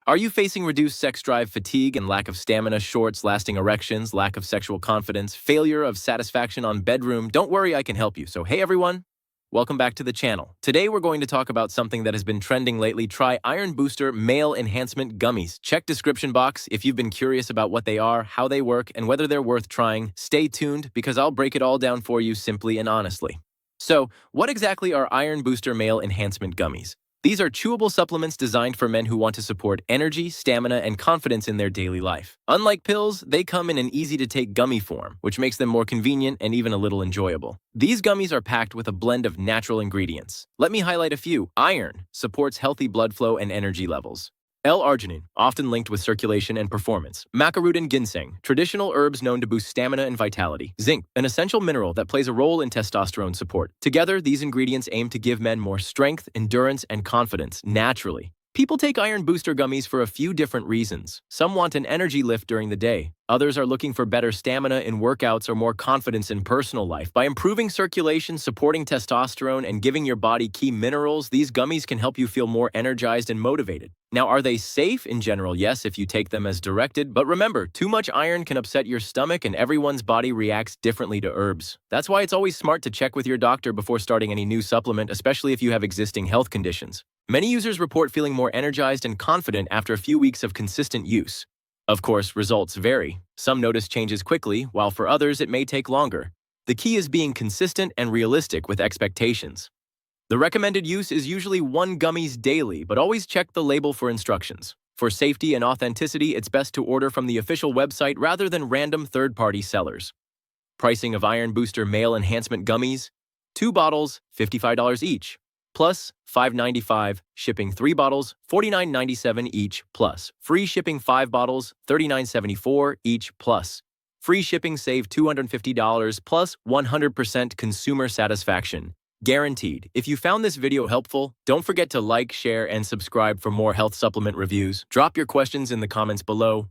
Are you facing reduced sex drive, fatigue, and lack of stamina, shorts, lasting erections, lack of sexual confidence, failure of satisfaction on bedroom? Don't worry, I can help you. So hey everyone, welcome back to the channel. Today we're going to talk about something that has been trending lately. Try Iron Booster Male Enhancement Gummies. Check description box if you've been curious about what they are, how they work, and whether they're worth trying. Stay tuned because I'll break it all down for you simply and honestly. So, what exactly are Iron Booster Male Enhancement Gummies? These are chewable supplements designed for men who want to support energy, stamina, and confidence in their daily life. Unlike pills, they come in an easy-to-take gummy form, which makes them more convenient and even a little enjoyable. These gummies are packed with a blend of natural ingredients. Let me highlight a few. Iron supports healthy blood flow and energy levels. L-arginine, often linked with circulation and performance. Macaroot and ginseng, traditional herbs known to boost stamina and vitality. Zinc, an essential mineral that plays a role in testosterone support. Together, these ingredients aim to give men more strength, endurance, and confidence naturally. People take Iron Booster Gummies for a few different reasons. Some want an energy lift during the day. Others are looking for better stamina in workouts or more confidence in personal life. By improving circulation, supporting testosterone, and giving your body key minerals, these gummies can help you feel more energized and motivated. Now, are they safe? In general, yes, if you take them as directed. But remember, too much iron can upset your stomach, and everyone's body reacts differently to herbs. That's why it's always smart to check with your doctor before starting any new supplement, especially if you have existing health conditions. Many users report feeling more energized and confident after a few weeks of consistent use. Of course, results vary. Some notice changes quickly, while for others it may take longer. The key is being consistent and realistic with expectations. The recommended use is usually 1 gummies daily, but always check the label for instructions. For safety and authenticity, it's best to order from the official website rather than random third-party sellers. Pricing of Iron Booster Male Enhancement Gummies: 2 bottles, $55 each. Plus $5.95, shipping 3 bottles, $49.97 each, plus free shipping 5 bottles, $39.74 each, plus free shipping save $250 plus 100% consumer satisfaction. Guaranteed. If you found this video helpful, don't forget to like, share, and subscribe for more health supplement reviews. Drop your questions in the comments below.